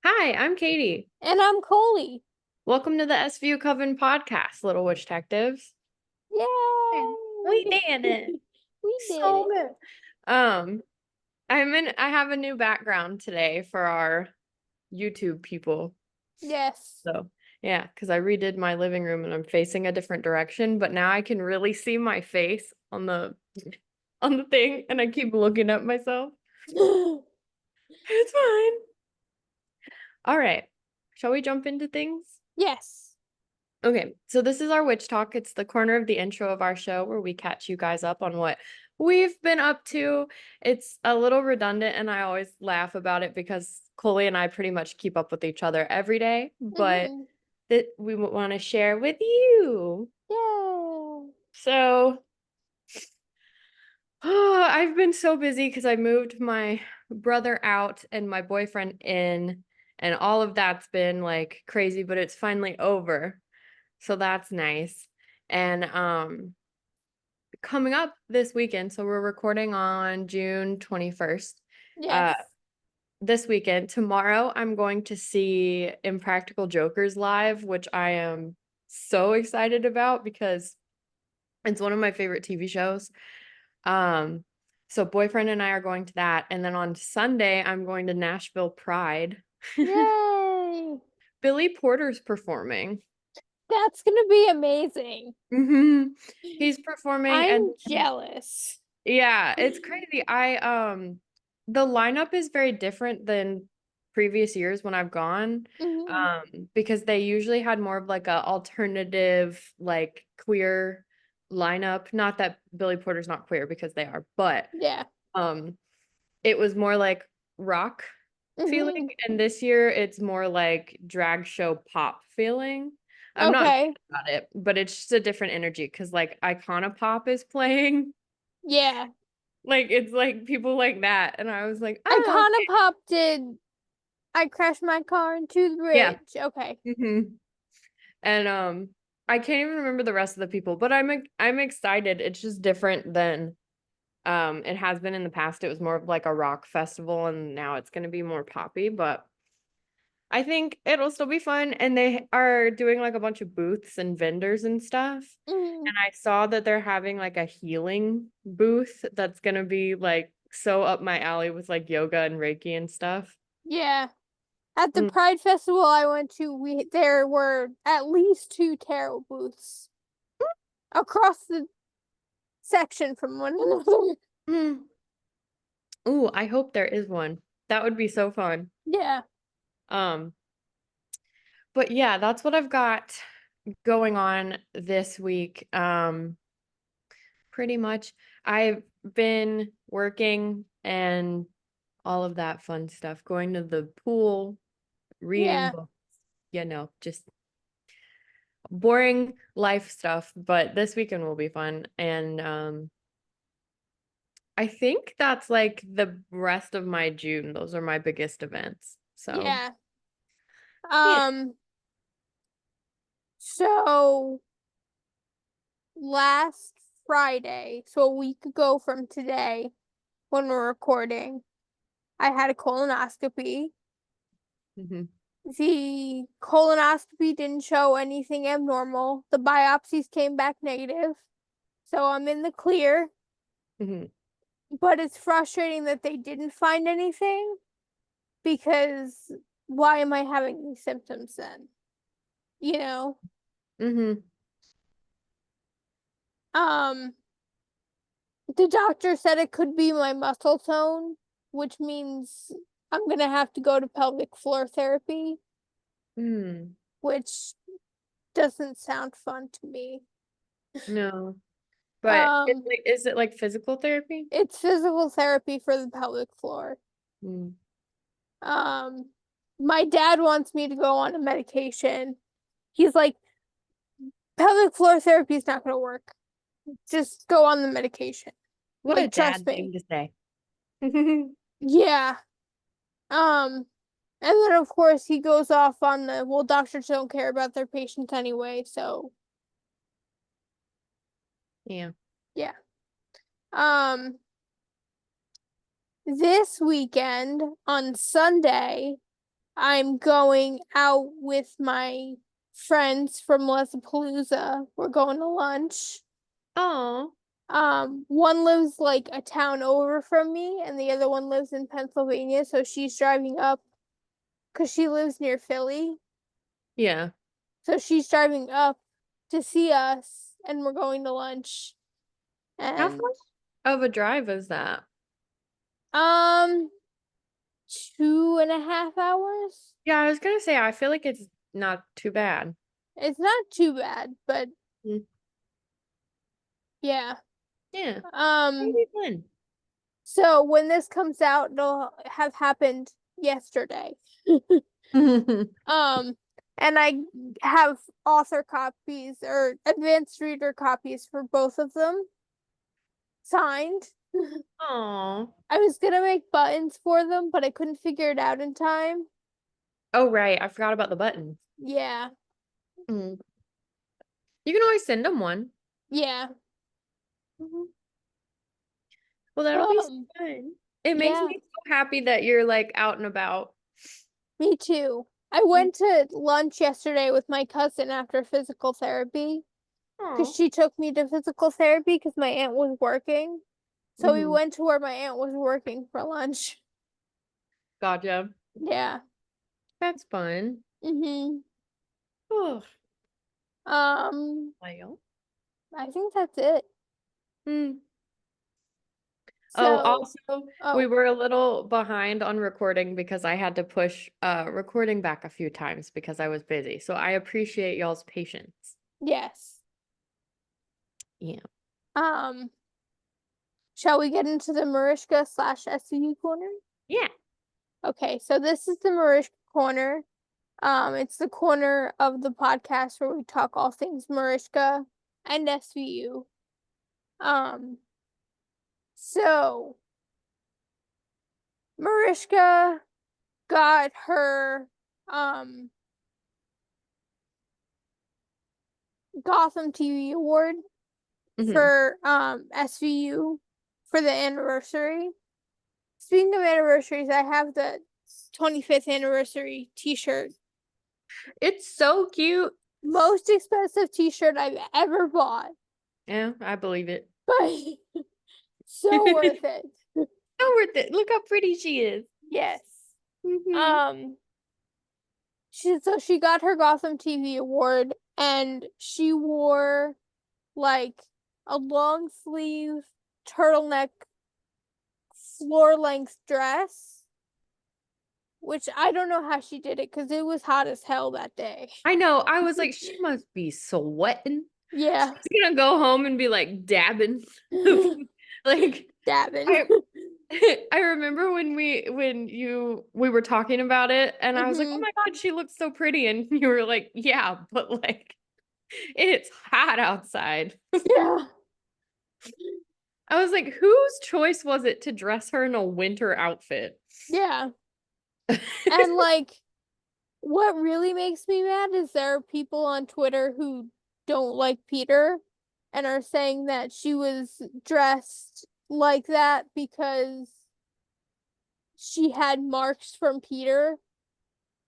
Hi, I'm Katie. And I'm Coley. Welcome to the SVU Coven podcast, Little Witch Detectives. Yeah, we Yay! did it. We did So it. good. Um, I have a new background today for our YouTube people. Yes. So yeah, because I redid my living room and I'm facing a different direction, but now I can really see my face on the thing and I keep looking at myself. It's fine. All right. Shall we jump into things? Yes. Okay, so this is our witch talk. It's the corner of the intro of our show where we catch you guys up on what we've been up to. It's a little redundant, and I always laugh about it because Coley and I pretty much keep up with each other every day, but Mm-hmm. that we want to share with you. Yay. So, I've been so busy because I moved my brother out and my boyfriend in, and all of that's been like crazy, but it's finally over. So that's nice. And coming up this weekend, so we're recording on June 21st. Uh Yes. this weekend, tomorrow I'm going to see Impractical Jokers live, which I am so excited about because it's one of my favorite TV shows. Um so boyfriend and I are going to that, and then on Sunday I'm going to Nashville Pride. Yay. Billy Porter's performing. That's gonna be amazing. He's performing and I'm jealous. yeah, it's crazy. The lineup is very different than previous years when I've gone. Mm-hmm. Because they usually had more of like a alternative, like queer lineup. Not that Billy Porter's not queer because they are, but Yeah. um it was more like rock feeling, Mm-hmm. and this year it's more like drag show pop feeling. I'm not mad Okay. about it, but it's just a different energy because like Icona Pop is playing. Yeah. Like it's like people like that. And I was like, oh, Icona Pop did I crashed my car into the yeah. bridge. Okay. And I can't even remember the rest of the people, but I'm excited. It's just different than it has been in the past. It was more of like a rock festival and now it's gonna be more poppy, but I think it'll still be fun. And they are doing like a bunch of booths and vendors and stuff. Mm. And I saw that they're having like a healing booth that's gonna be like so up my alley with like yoga and Reiki and stuff. Yeah. At the Mm. Pride Festival I went to, we there were at least two tarot booths across the section from one another. Mm. Ooh, I hope there is one. That would be so fun. Yeah. Um, but yeah, that's what I've got going on this week. Pretty much. I've been working and all of that fun stuff, going to the pool, reading Yeah. books, just boring life stuff, but this weekend will be fun. And I think that's like the rest of my June. Those are my biggest events. So, Yeah. yeah. Um, so last Friday, so a week ago from today, when we're recording, I had a colonoscopy. Hmm. The colonoscopy didn't show anything abnormal. The biopsies came back negative. So I'm in the clear, Hmm. but it's frustrating that they didn't find anything because why am I having these symptoms then? You know? Hmm. Um, the doctor said it could be my muscle tone, which means I'm gonna have to go to pelvic floor therapy, Hmm. which doesn't sound fun to me. No. But Um, is it like physical therapy? it's physical therapy for the pelvic floor. Mm. Um, my dad wants me to go on a medication. He's like, pelvic floor therapy is not gonna work. Just go on the medication. What a Like, trust dad me. thing to say. Yeah. Um, and then of course he goes off on the, well, doctors don't care about their patients anyway, so Yeah. yeah. Um, this weekend on Sunday, I'm going out with my friends from Lesapalooza. We're going to lunch. Oh, One lives like a town over from me, and the other one lives in Pennsylvania, so she's driving up because she lives near Philly. yeah. So she's driving up to see us, and we're going to lunch. How And far of a drive is that? um 2.5 hours. Yeah, I was gonna say, I feel like it's not too bad. It's not too bad, but Mm, yeah. yeah, Um, maybe fun. so when this comes out, it'll have happened yesterday. Um, and I have author copies or advanced reader copies for both of them signed. Oh. I was gonna make buttons for them, but I couldn't figure it out in time. Oh, right. I forgot about the buttons. Yeah. Mm. You can always send them one. Yeah. Mhm. Well, that'll be Um, fun. It makes yeah, me so happy that you're like out and about. me too. I went to lunch yesterday with my cousin after physical therapy because Oh. she took me to physical therapy because my aunt was working. So we Hmm. went to where my aunt was working for lunch. Gotcha. Yeah. That's fun. Mm-hmm. Oh, Um, well. I think that's it. Hmm. Oh, So, also, we oh, were a little behind on recording because I had to push recording back a few times because I was busy. So I appreciate y'all's patience. yes. Yeah. Um, shall we get into the Marishka slash SVU corner? Yeah. Okay, so this is the Marishka corner. It's the corner of the podcast where we talk all things Marishka and SVU. Um, so Marishka got her um Gotham TV award Hmm. for SVU for the anniversary. Speaking of anniversaries, I have the 25th anniversary t-shirt. It's so cute. Most expensive t-shirt I've ever bought, Yeah, I believe it. but so worth it. So worth it. Look how pretty she is. Yes. Hmm. Um she got her Gotham TV award and she wore like a long sleeve turtleneck floor length dress, which I don't know how she did it because it was hot as hell that day. I know. I was like, she must be sweating. Yeah. She's gonna go home and be like dabbing. Like Dabbing. I I remember when we were talking about it and I was like, "Oh Hmm. my God, she looks so pretty." And you were like, "Yeah, but like it's hot outside." Yeah. I was like, "Whose choice was it to dress her in a winter outfit?" Yeah. And like what really makes me mad is there are people on Twitter who don't like Peter and are saying that she was dressed like that because she had marks from Peter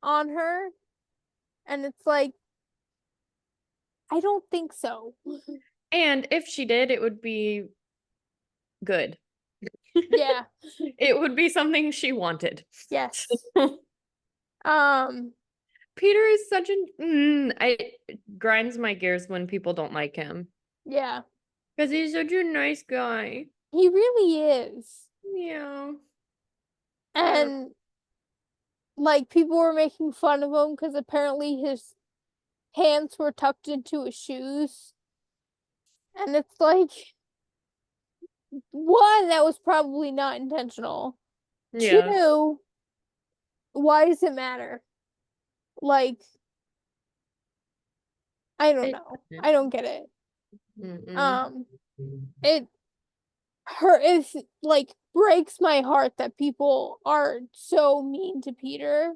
on her. And it's like, I don't think so. And if she did, it would be good. Yeah. It would be something she wanted. Yes. Um, Peter is such an it grinds my gears when people don't like him yeah. because he's such a nice guy. He really is. Yeah. Uh, And like people were making fun of him because apparently his pants were tucked into his shoes. And it's like, one, that was probably not intentional. yeah. Two, why does it matter? Like, I don't It know. doesn't. I don't get it. Mm-mm. Um, it it like breaks my heart that people are so mean to Peter.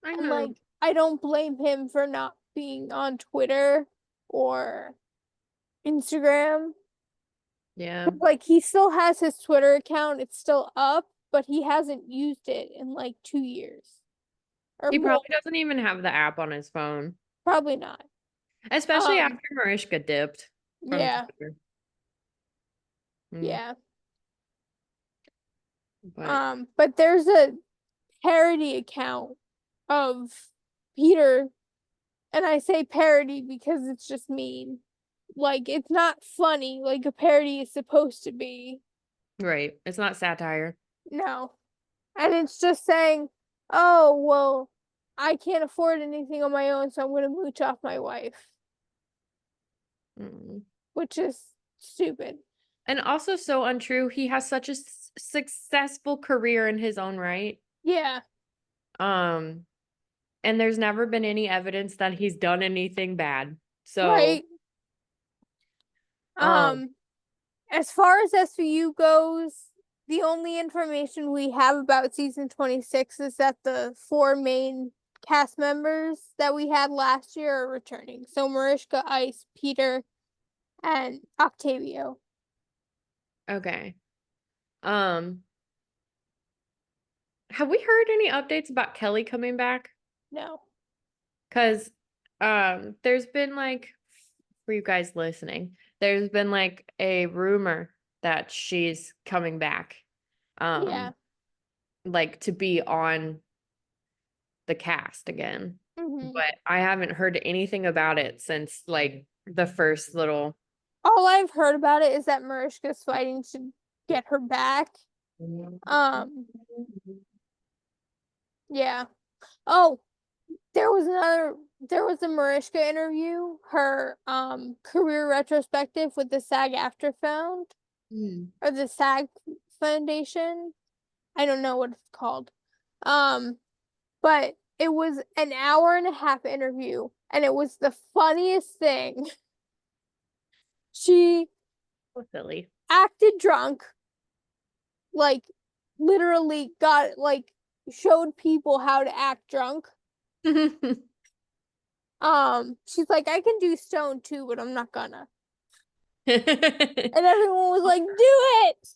I And know. like, I don't blame him for not being on Twitter or Instagram. Yeah. Like, he still has his Twitter account, it's still up, but he hasn't used it in like 2 years. or He more. probably doesn't even have the app on his phone. Probably not. Especially after Mariska dipped from Yeah, Twitter. Mm, yeah. but But there's a parody account of Peter, and I say parody because it's just mean. Like, it's not funny like a parody is supposed to be. right. It's not satire. No. And it's just saying, oh, well, I can't afford anything on my own, so I'm going to mooch off my wife, Mm. which is stupid. And also so untrue. He has such a successful career in his own right. Yeah, Um, and there's never been any evidence that he's done anything bad. So, right. um, As far as SVU goes, the only information we have about season 26 is that the four main cast members that we had last year are returning. So Mariska, Ice, Peter, and Octavio. okay. Um, have we heard any updates about Kelly coming back? No. Because there's been like, for you guys listening, there's been like a rumor that she's coming back. Yeah. Like to be on the cast again. Hmm. But I haven't heard anything about it since like the first little. All I've heard about it is that Mariska's fighting to get her back. Um, yeah. Oh, there was a Mariska interview, her career retrospective with the SAG after found Mm. or the SAG Foundation. I don't know what it's called. Um, but it was an hour and a half interview and it was the funniest thing. She So silly. acted drunk, like literally got like showed people how to act drunk. She's like, I can do stone too, but I'm not gonna. And everyone was like, do it.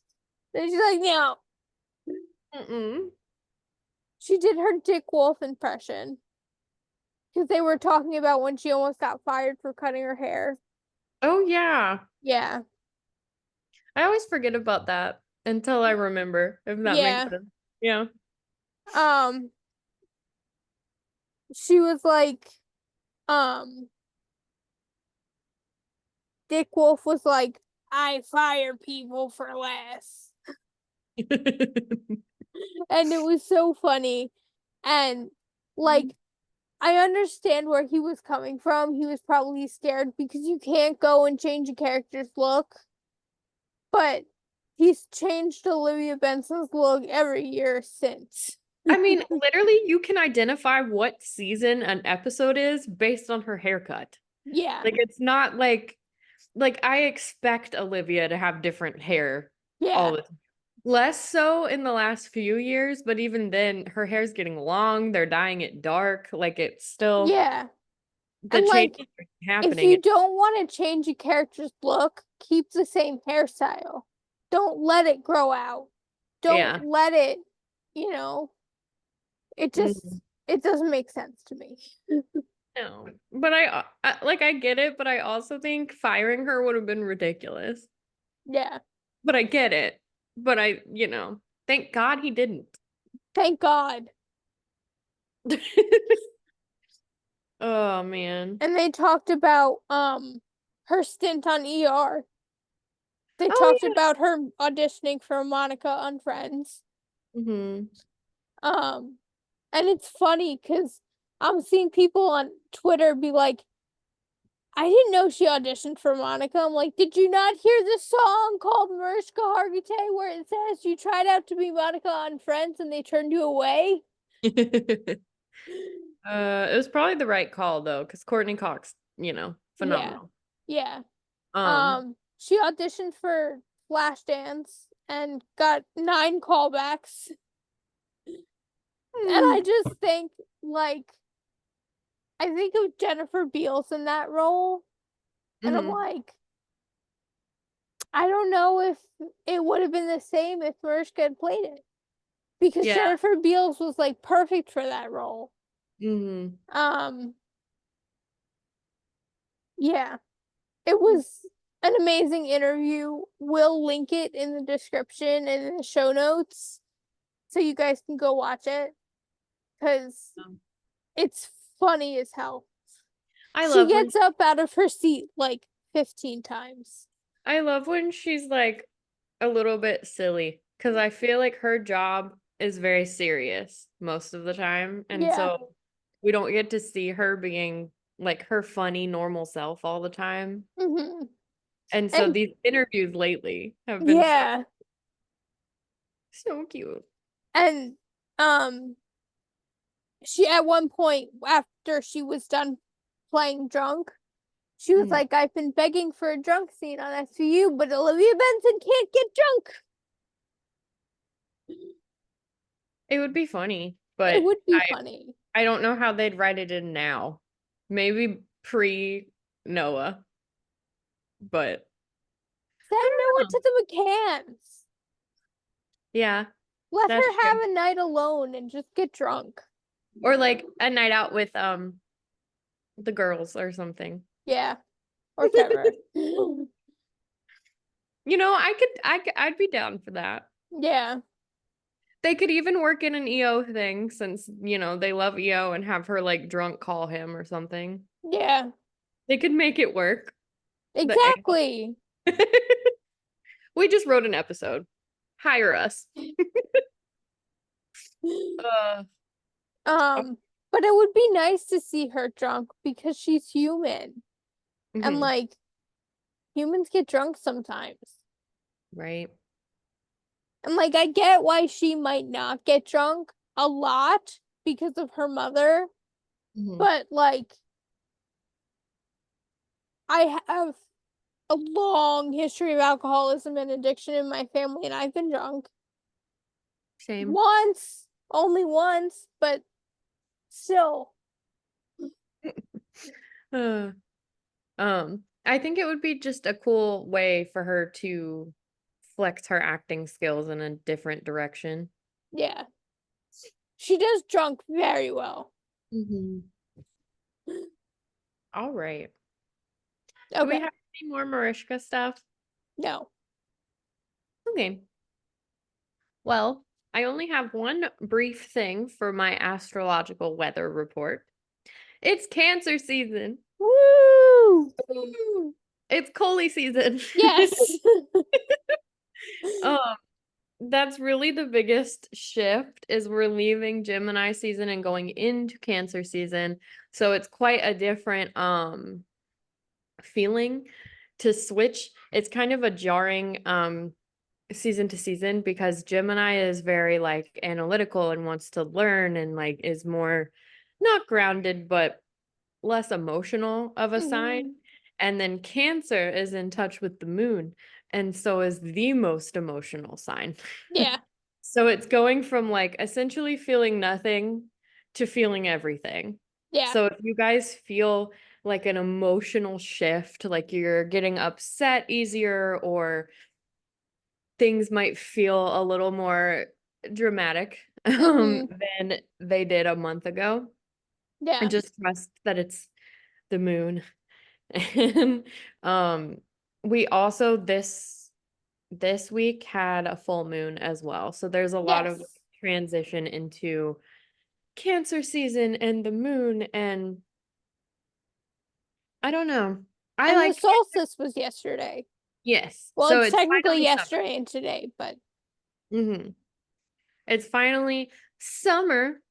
And she's like, no. Mm-mm. She did her Dick Wolf impression because they were talking about when she almost got fired for cutting her hair. Oh yeah. Yeah. I always forget about that until I remember, if that makes Yeah. sense. Yeah. Um, she was like, um, Dick Wolf was like, I fire people for less. And it was so funny. And like, I understand where he was coming from. He was probably scared because you can't go and change a character's look. But he's changed Olivia Benson's look every year since. I mean, literally, you can identify what season an episode is based on her haircut. Yeah. Like it's not like I expect Olivia to have different hair all Yeah. the time. Less so in the last few years, but even then her hair's getting long, they're dyeing it dark, like it's still Yeah. the And change like, if happening. you don't want to change a character's look, keep the same hairstyle. Don't let it grow out. Don't Yeah. let it, you know, it just Mhm. it doesn't make sense to me. No. But like I get it, but I also think firing her would have been ridiculous. Yeah. But I get it. But thank God he didn't. Thank God. Oh man. And they talked about her stint on ER. They Oh talked about her auditioning for Monica on Friends. yeah. Hmm. Um and it's funny because I'm seeing people on Twitter be like, I didn't know she auditioned for Monica. I'm like, did you not hear the song called Mariska Hargitay where it says you tried out to be Monica on Friends and they turned you away? It was probably the right call though, because Courtney Cox, Yeah. phenomenal. Yeah. Um, She auditioned for Flashdance and got 9 callbacks. And I just think like I think of Jennifer Beals in that role and I'm mhm. like I don't know if it would have been the same if Mariska had played it. Because Yeah. Jennifer Beals was like perfect for that role. Mhm. Um, yeah, it was an amazing interview. We'll link it in the description and in the show notes so you guys can go watch it because Um, it's funny as hell. I She love when gets up out of her seat like 15 times. I love when she's like a little bit silly because I feel like her job is very serious most of the time. And Yeah. so we don't get to see her being like her funny, normal self all the time. hmm And so And these interviews lately have been so, yeah, so cute. and um she at one point after she was done playing drunk, she was Mhm. like, I've been begging for a drunk scene on SVU, but Olivia Benson can't get drunk. It would be funny, It but would be funny. I don't know how they'd write it in now. Maybe pre Noah, but Send I Noah don't know. to the McCanns. Yeah, Let that's her have true. a night alone and just get drunk. Or like a night out with the girls or something. Yeah, or Trevor. I'd be down for that. Yeah, They could even work in an EO thing since, they love EO and have her like drunk call him or something. yeah, They could make it work. The exactly. We just wrote an episode. Hire us. Uh, Um, but it would be nice to see her drunk because she's human. And mhm, like humans get drunk sometimes. right. And like I get why she might not get drunk a lot because of her mother, Mhm. but like I have a long history of alcoholism and addiction in my family and I've been drunk Same. once, only once, but still. Uh, I think it would be just a cool way for her to flex her acting skills in a different direction. Yeah. She does drunk very well. Mhm. All right. Do we Okay. have any more Mariska stuff? No. Okay. Well, I only have one brief thing for my astrological weather report. It's Cancer season. Woo! Woo! It's Coley season. Yes. Um, that's really the biggest shift is we're leaving Gemini season and going into Cancer season. So it's quite a different feeling to switch. It's kind of a jarring season to season because Gemini is very like analytical and wants to learn and like is more not grounded but less emotional of a sign. Mhm. And then Cancer is in touch with the moon and so is the most emotional sign. Yeah. So it's going from like essentially feeling nothing to feeling everything. Yeah. So if you guys feel like an emotional shift, like you're getting upset easier or things might feel a little more dramatic Mhm. than they did a month ago. And Yeah. just trust that it's the moon. And we also this week had a full moon as well. So there's a lot of Yes. transition into Cancer season and the moon and I don't know. I And the like solstice was yesterday. yes. Well, So it's it's technically finally summer. yesterday and today, but It's finally summer,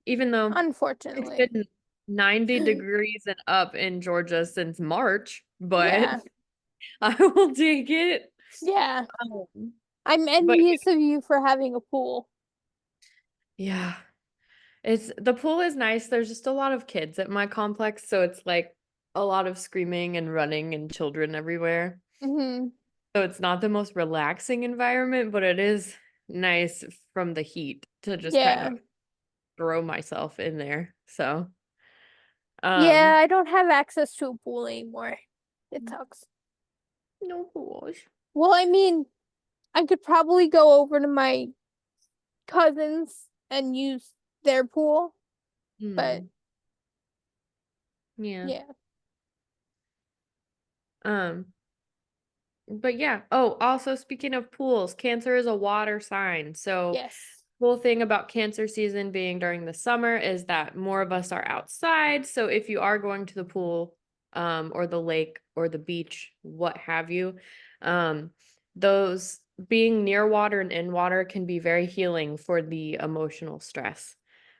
even though it's unfortunately. been 90 degrees and up in Georgia since March, but Yeah. I will take it. Yeah. Um, I'm but envious of you for having a pool. yeah, it's the pool is nice. There's just a lot of kids at my complex, so it's like a lot of screaming and running and children everywhere. hmm So it's not the most relaxing environment, but it is nice from the heat to just kind Yeah. of throw myself in there. So, Yeah, um, I don't have access to a pool anymore. It sucks. no gosh. Well, I mean, I could probably go over to my cousins and use their pool. but Mm, yeah. yeah. Um, but yeah. Oh, also speaking of pools, Cancer is a water sign. So Yes. cool thing about Cancer season being during the summer is that more of us are outside. So if you are going to the pool, or the lake or the beach, what have you, um, those being near water and in water can be very healing for the emotional stress,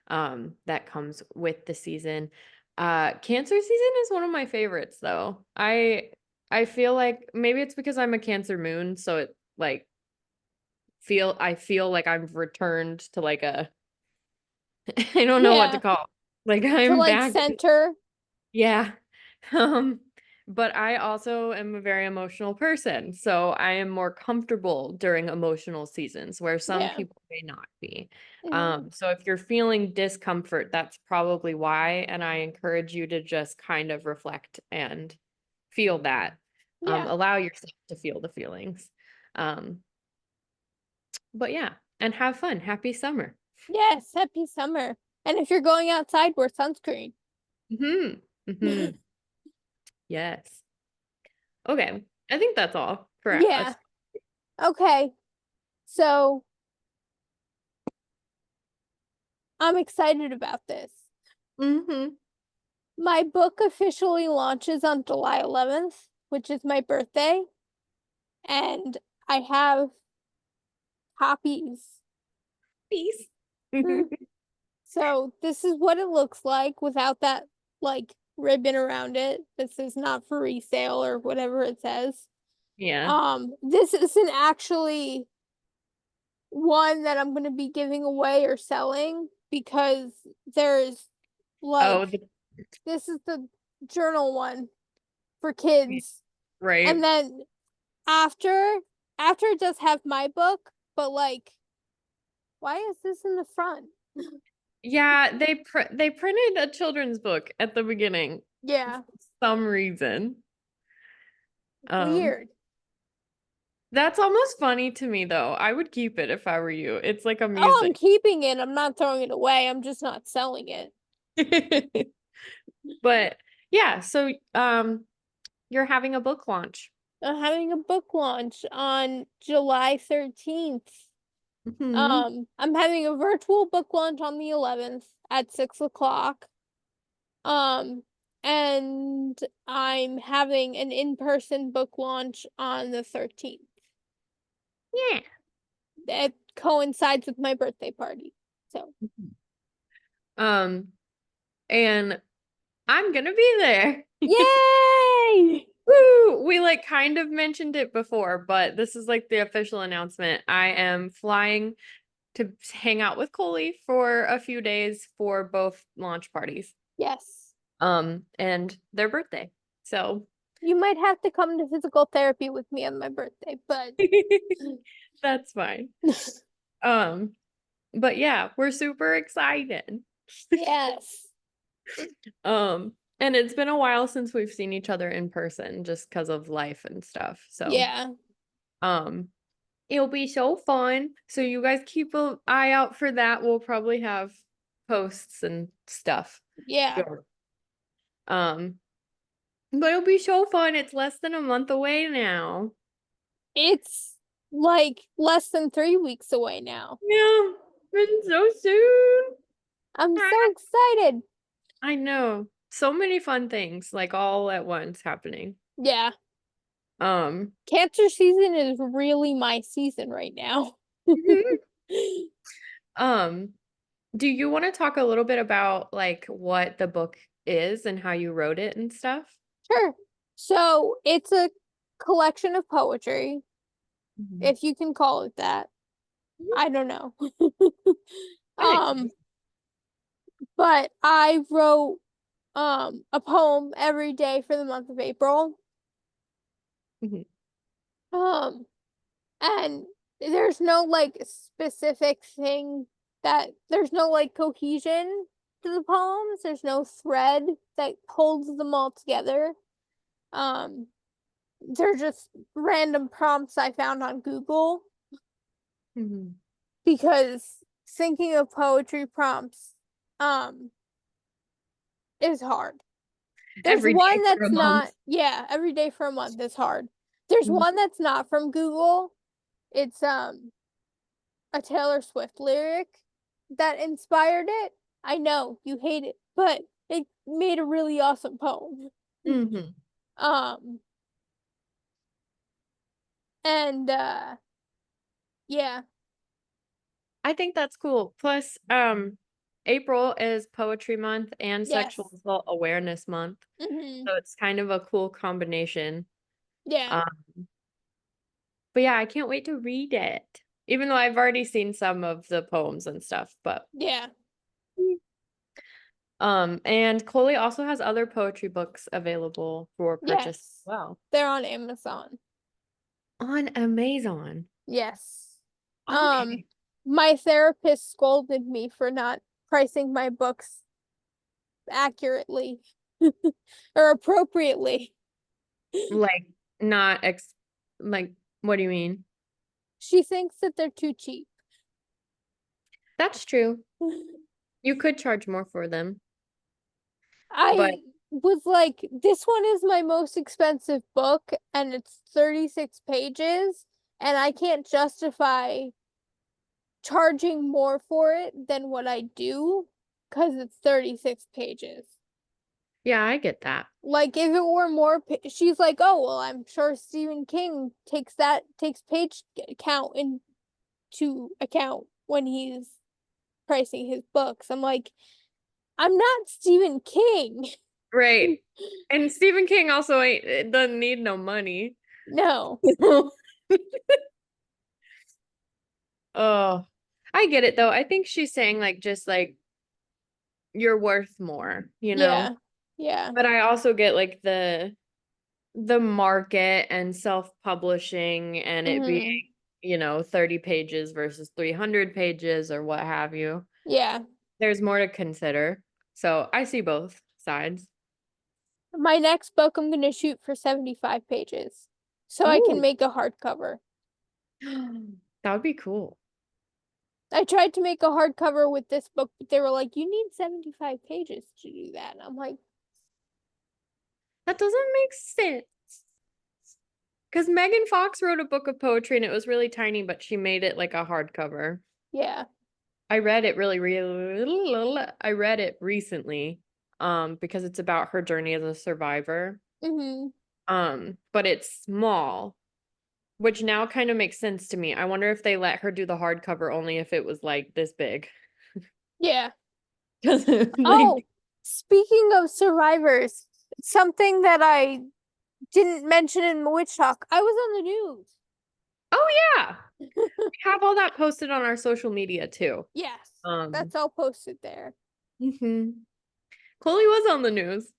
that comes with the season. Cancer season is one of my favorites though. I feel like maybe it's because I'm a Cancer moon, so it like I feel like I've returned to like a I don't know what to Yeah. call it. Like To I'm like back. center. Yeah. Um, but I also am a very emotional person, so I am more comfortable during emotional seasons where some Yeah. people may not be. Mhm. So if you're feeling discomfort, that's probably why, and I encourage you to just kind of reflect and feel that. Yeah. Allow yourself to feel the feelings. But yeah, and have fun. Happy summer. Yes. Happy summer. And if you're going outside, wear sunscreen. Hmm. Hmm. Yes. Okay. I think that's all for Yeah. us. Okay. So I'm excited about this. Mm-hmm. My book officially launches on July 11th, which is my birthday, and I have copies. Peace. So this is what it looks like without that like ribbon around it. This is not for resale or whatever it says. Yeah. This isn't actually one that I'm gonna be giving away or selling because there's Oh, like this is the journal one for kids. And right. then after after it does have my book, but like why is this in the front? Yeah, they printed a children's book at the beginning for Yeah, some reason. Um, weird. that's almost funny to me though. I would keep it if I were you. It's like Oh, I'm amusing. keeping it. I'm not throwing it away. I'm just not selling it. But yeah, so you're having a book launch. I'm having a book launch on July 13th. Hmm. I'm having a virtual book launch on the 11th at 6 o'clock. Um, and I'm having an in-person book launch on the 13th. Yeah. It coincides with my birthday party. So, Um, and I'm gonna be there. yay! Woo! We like kind of mentioned it before, but this is like the official announcement. I am flying to hang out with Coley for a few days for both launch parties. Yes. And their birthday. So You might have to come to physical therapy with me on my birthday, but that's fine. Um, but yeah, we're super excited. yes. And it's been a while since we've seen each other in person just because of life and stuff. So, Yeah. um, it'll be so fun. So you guys keep an eye out for that. We'll probably have posts and stuff. Yeah. Sure. Um, but it'll be so fun. It's less than a month away now. It's like less than 3 weeks away now. Yeah, been so soon. I'm so excited. I know. So many fun things like all at once happening. Yeah. Um, Cancer season is really my season right now. um, do you want to talk a little bit about like what the book is and how you wrote it and stuff? Sure. So it's a collection of poetry, Mhm. if you can call it that. I don't know. I think Um, but I wrote a poem every day for the month of April. Mhm. Um, and there's no like specific thing that there's no like cohesion to the poems. There's no thread that holds them all together. Um, they're just random prompts I found on Google Mhm. because thinking of poetry prompts, um, is hard. There's Every day one for that's a month. not, yeah, every day for a month is hard. There's Mhm. one that's not from Google. It's a Taylor Swift lyric that inspired it. I know you hate it, but it made a really awesome poem. Mhm. Um and yeah, I think that's cool. Plus, April is Poetry Month and Sexual yes. Assault Awareness Month. Mhm. So it's kind of a cool combination. Yeah. Um, but yeah, I can't wait to read it. Even though I've already seen some of the poems and stuff, but Yeah. and Coley also has other poetry books available for purchase as Yes. well They're on Amazon. on Amazon. Yes. Um, Okay. my therapist scolded me for not pricing my books accurately or appropriately. Like not ex like what do you mean? She thinks that they're too cheap. That's true. You could charge more for them, but I was like, this one is my most expensive book and it's 36 pages, and I can't justify charging more for it than what I do because it's 36 pages. yeah, I get that. Like if it were more, she's like, oh well, I'm sure Stephen King takes page count into account when he's pricing his books. I'm like, I'm not Stephen King. Right. And Stephen King also doesn't need no money. No. Oh, I get it though. I think she's saying like just like you're worth more, you know? Yeah. Yeah. But I also get like the market and self-publishing and it being, Hmm. 30 pages versus 300 pages or what have you. Yeah. There's more to consider. So I see both sides. My next book I'm gonna shoot for 75 pages. So I can Ooh, make a hardcover. that would be cool. I tried to make a hardcover with this book, but they were like, you need 75 pages to do that. And I'm like, That doesn't make sense. Because Megan Fox wrote a book of poetry and it was really tiny, but she made it like a hardcover. yeah. I read it I read it recently, because it's about her journey as a survivor. Hmm. But it's small, which now kind of makes sense to me. I wonder if they let her do the hardcover only if it was like this big. Yeah. Because Oh, like, speaking of survivors, something that I didn't mention in Witch Talk, I was on the news. oh yeah, we have all that posted on our social media too. Yes, Um, that's all posted there. mhm. Chloe was on the news,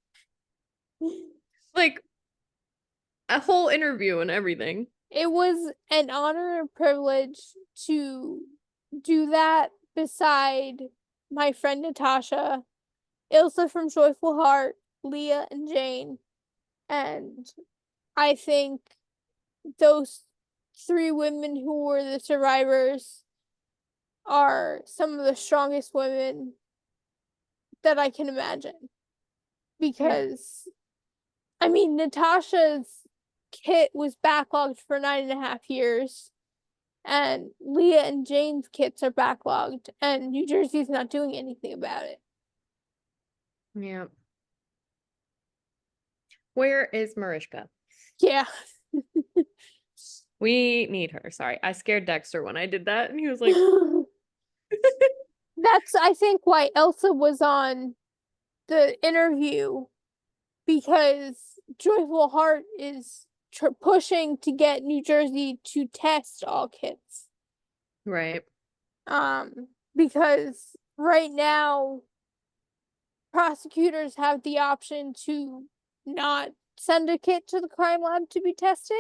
like a whole interview and everything. It was an honor and privilege to do that beside my friend Natasha, Ilsa from Joyful Heart, Leah, and Jane. And I think those three women who were the survivors are some of the strongest women that I can imagine. Yeah. Because, I mean, Natasha's kit was backlogged for 9.5 years, and Leah and Jane's kits are backlogged, and New Jersey's not doing anything about it. Yeah. Where is Mariska? Yeah. We need her. Sorry. I scared Dexter when I did that, and he was like, That's, I think, why Elsa was on the interview, because Joyful Heart is pushing to get New Jersey to test all kits. right. Because right now prosecutors have the option to not send a kit to the crime lab to be tested,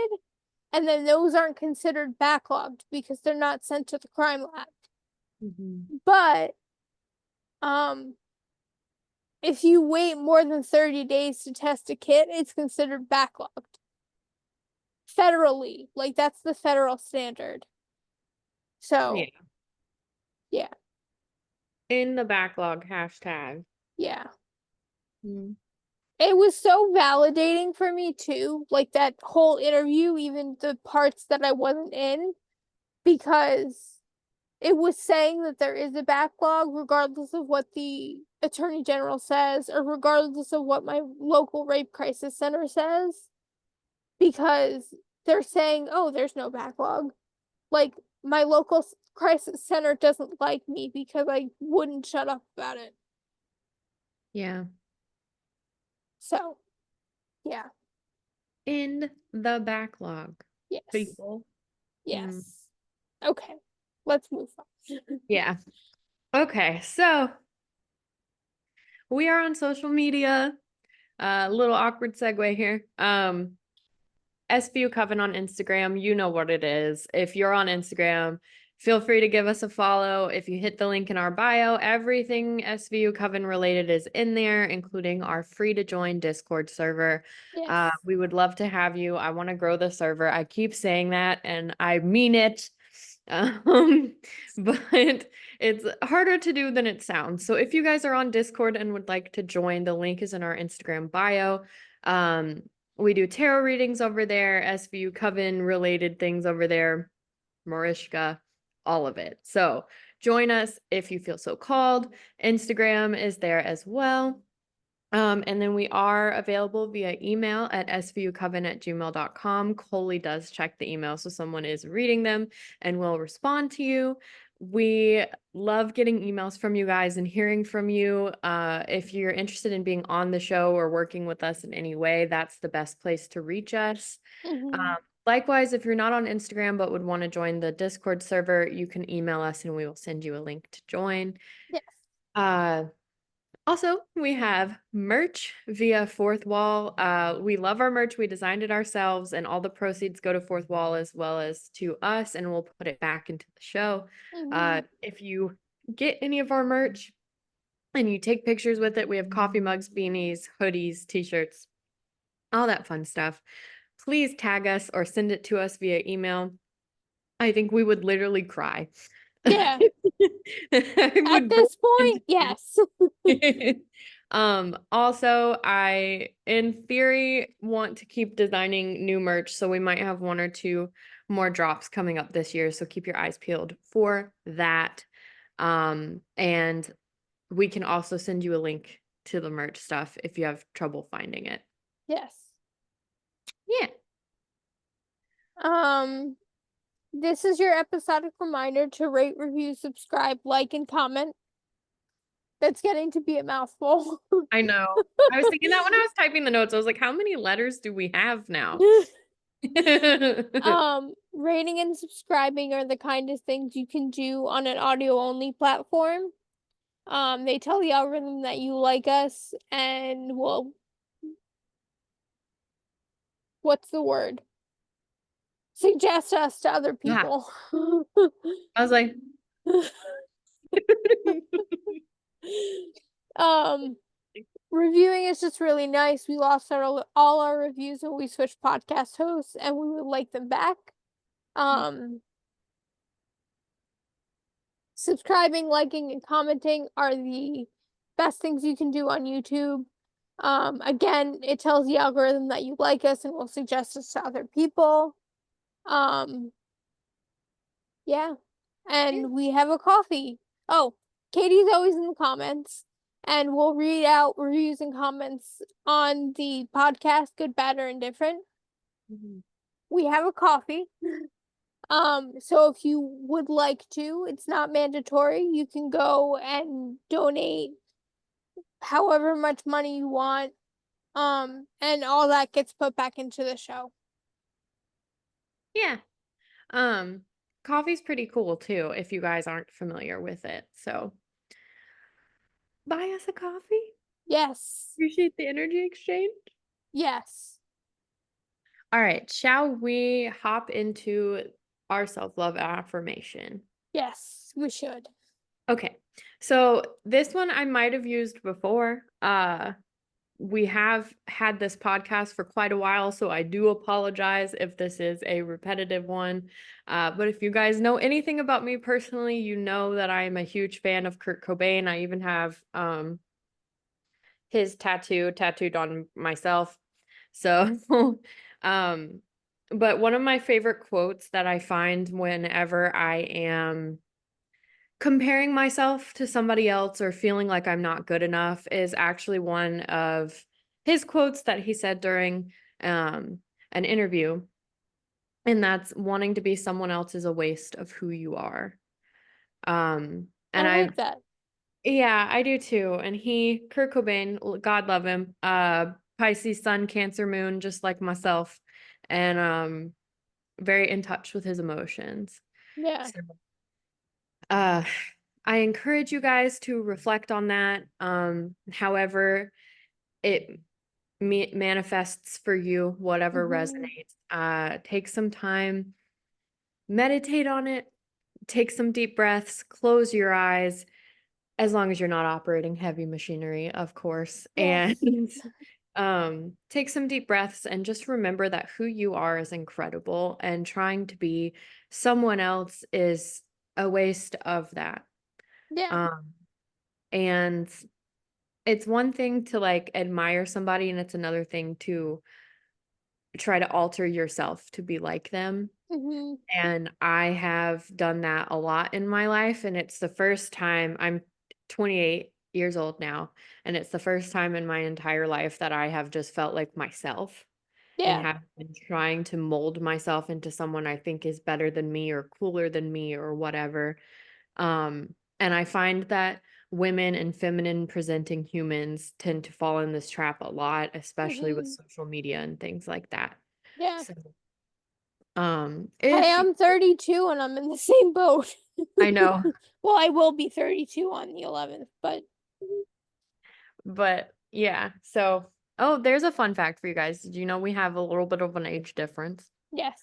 and then those aren't considered backlogged because they're not sent to the crime lab. Mhm. But um if you wait more than 30 days to test a kit, it's considered backlogged federally. Like that's the federal standard. Yeah. So, yeah. In the backlog hashtag. Yeah. Mm. It was so validating for me too, like that whole interview, even the parts that I wasn't in, because it was saying that there is a backlog regardless of what the attorney general says or regardless of what my local rape crisis center says, because they're saying, oh, there's no backlog. Like, my local crisis center doesn't like me because I wouldn't shut up about it. Yeah. So, yeah. In the backlog, Yes. people. Mm. Yes. Okay. Let's move on. Yeah. Okay. So we are on social media. A little awkward segue here. SVU Coven on Instagram, you know what it is. If you're on Instagram, feel free to give us a follow. If you hit the link in our bio, everything SVU Coven related is in there, including our free to join Discord server. Yes. We would love to have you. I want to grow the server. I keep saying that and I mean it. But it's harder to do than it sounds. So if you guys are on Discord and would like to join, the link is in our Instagram bio. We do tarot readings over there, SVU Coven related things over there, Morishka, all of it. So join us if you feel so called. Instagram is there as well. And then we are available via email at svucoven@gmail.com. Coley does check the email, so someone is reading them and will respond to you. We love getting emails from you guys and hearing from you. If you're interested in being on the show or working with us in any way, that's the best place to reach us. Mhm. Likewise, if you're not on Instagram but would want to join the Discord server, you can email us and we will send you a link to join. Yes. Uh, Also, we have merch via Fourth Wall. We love our merch. We designed it ourselves, and all the proceeds go to Fourth Wall as well as to us, and we'll put it back into the show. Mhm. If you get any of our merch and you take pictures with it, we have coffee mugs, beanies, hoodies, t-shirts, all that fun stuff. Please tag us or send it to us via email. I think we would literally cry. Yeah. I At would burst this point, into tears. yes. Also, I, in theory, want to keep designing new merch, so we might have one or two more drops coming up this year, so keep your eyes peeled for that. And we can also send you a link to the merch stuff if you have trouble finding it. Yes. Yeah. Um, this is your episodic reminder to rate, review, subscribe, like, and comment. That's getting to be a mouthful. I know. I was thinking that when I was typing the notes, I was like, how many letters do we have now? Rating and subscribing are the kindest things you can do on an audio only platform. They tell the algorithm that you like us and will, what's the word? Suggest us to other Yeah. people. I was like, um, reviewing is just really nice. We lost all our reviews when we switched podcast hosts, and we would like them back. Subscribing, liking, and commenting are the best things you can do on YouTube. Again, it tells the algorithm that you like us and will suggest us to other people. Um, yeah. And we have a coffee. Oh, Katie's always in the comments, and we'll read out reviews and comments on the podcast, good, bad, or indifferent. Mhm. We have a coffee. So if you would like to, it's not mandatory. You can go and donate however much money you want. And all that gets put back into the show. Yeah. Um, Coffee's pretty cool too, if you guys aren't familiar with it. So buy us a coffee. Yes. Appreciate the energy exchange. Yes. All right, shall we hop into our self-love affirmation? Yes, we should. Okay. So this one I might have used before. We have had this podcast for quite a while, so I do apologize if this is a repetitive one. But if you guys know anything about me personally, you know that I am a huge fan of Kurt Cobain. I even have his tattoo tattooed on myself. So, um, but one of my favorite quotes that I find whenever I am comparing myself to somebody else or feeling like I'm not good enough is actually one of his quotes that he said during an interview. And that's wanting to be someone else is a waste of who you are. I And like that. yeah, I do too. And Kurt Cobain, God love him, Pisces sun, Cancer moon, just like myself, and very in touch with his emotions. Yeah. So, uh, I encourage you guys to reflect on that. However it manifests for you, whatever Mhm. resonates. Take some time, meditate on it, take some deep breaths, close your eyes, as long as you're not operating heavy machinery, of course. Yes. And take some deep breaths and just remember that who you are is incredible, and trying to be someone else is a waste of that. Yeah. Um, and it's one thing to like admire somebody, and it's another thing to try to alter yourself to be like them. Mhm. And I have done that a lot in my life. And it's the first time I'm 28 years old now. And it's the first time in my entire life that I have just felt like myself and Yeah. have been trying to mold myself into someone I think is better than me or cooler than me or whatever. And I find that women and feminine presenting humans tend to fall in this trap a lot, especially with Mhm. social media and things like that. Yeah. So, I if am 32 and I'm in the same boat. I know, Well, I will be 32 on the 11th, but but yeah. So, oh, there's a fun fact for you guys. Did you know we have a little bit of an age difference? yes,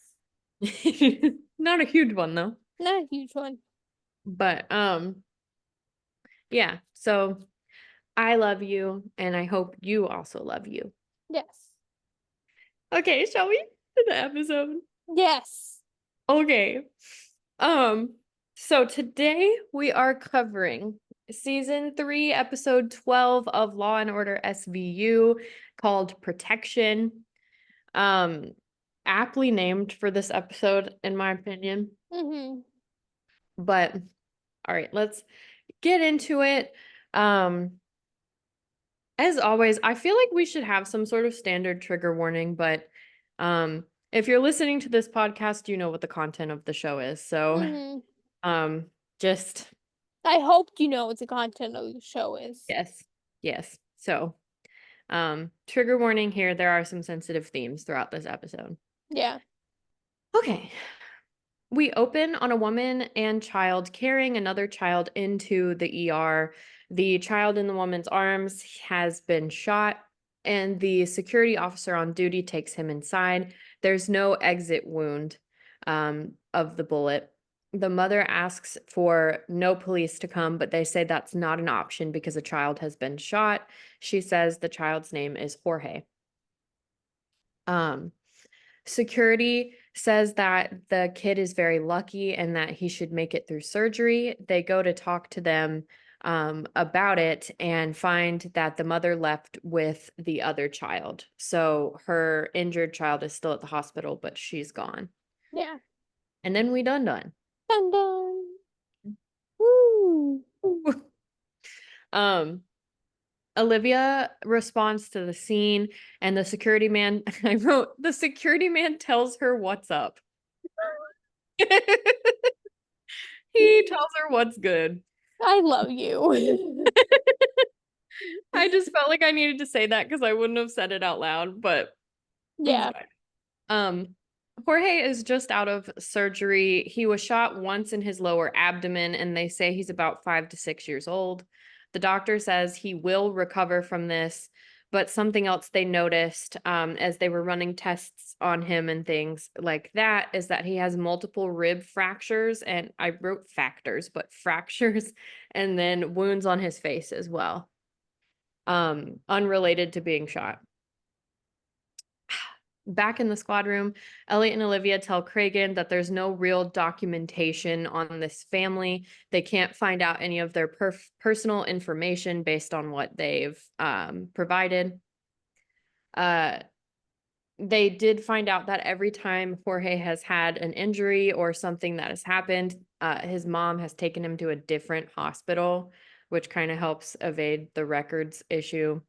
Not a huge one though. not a huge one. But yeah. So I love you, and I hope you also love you. Yes. Okay, shall we? To the episode. Yes. Okay. Um, so today we are covering season 3, episode 12 of Law and Order SVU, called Protection. Um, Aptly named for this episode, in my opinion. Mhm. But all right, let's get into it. Um, as always, I feel like we should have some sort of standard trigger warning, but if you're listening to this podcast, you know what the content of the show is. So Mhm. um just I hoped you know what the content of the show is. yes. Yes. So trigger warning here, there are some sensitive themes throughout this episode. Yeah. Okay. We open on a woman and child carrying another child into the ER. The child in the woman's arms has been shot, and the security officer on duty takes him inside. There's no exit wound of the bullet. The mother asks for no police to come, but they say that's not an option because a child has been shot. She says the child's name is Jorge. Um, Security says that the kid is very lucky and that he should make it through surgery. They go to talk to them about it and find that the mother left with the other child. So her injured child is still at the hospital, but she's gone. Yeah. And then we done. Dun dun. Woo. um, Olivia responds to the scene, and the security man, I wrote, the security man tells her what's up. He tells her what's good. I love you. I just felt like I needed to say that because I wouldn't have said it out loud, but it's Yeah. fine. Um, Jorge is just out of surgery. He was shot once in his lower abdomen, and they say he's about 5 to 6 years old. The doctor says he will recover from this, but something else they noticed as they were running tests on him and things like that is that he has multiple rib fractures, and I wrote factors, but fractures, and then wounds on his face as well, unrelated to being shot. Back in the squad room, Elliot and Olivia tell Cragen that there's no real documentation on this family. They can't find out any of their personal information based on what they've provided. They did find out that every time Jorge has had an injury or something that has happened, his mom has taken him to a different hospital, which kind of helps evade the records issue.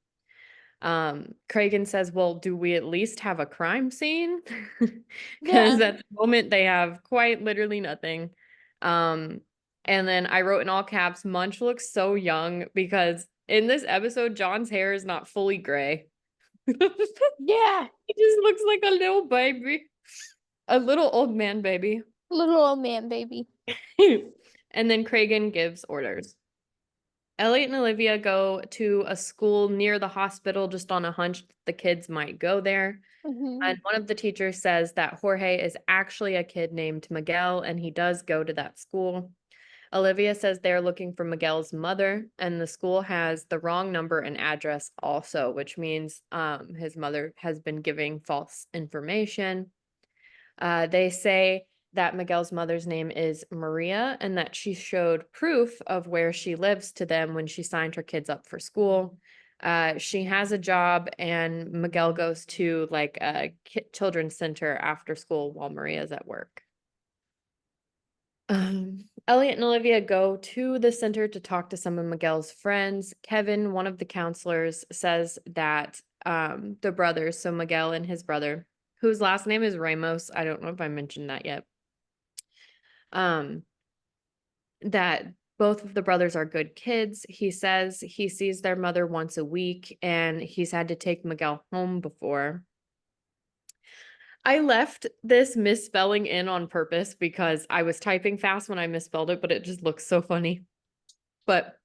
Cragen says, well, do we at least have a crime scene? Because Yeah. at the moment they have quite literally nothing. Um, and then I wrote in all caps, Munch looks so young because in this episode, John's hair is not fully gray. Yeah. He just looks like a little baby, a little old man baby. Little old man baby. And then Cragen gives orders. Elliot and Olivia go to a school near the hospital just on a hunch the kids might go there. Hmm. And one of the teachers says that Jorge is actually a kid named Miguel, and he does go to that school. Olivia says they're looking for Miguel's mother, and the school has the wrong number and address also, which means his mother has been giving false information. They say that Miguel's mother's name is Maria and that she showed proof of where she lives to them when she signed her kids up for school. She has a job, and Miguel goes to like a children's center after school while Maria's at work. Elliot and Olivia go to the center to talk to some of Miguel's friends. Kevin, one of the counselors, says that the brothers, so Miguel and his brother, whose last name is Ramos, I don't know if I mentioned that yet, that both of the brothers are good kids. He says he sees their mother once a week, and he's had to take Miguel home before. I left this misspelling in on purpose because I was typing fast when I misspelled it, but it just looks so funny. But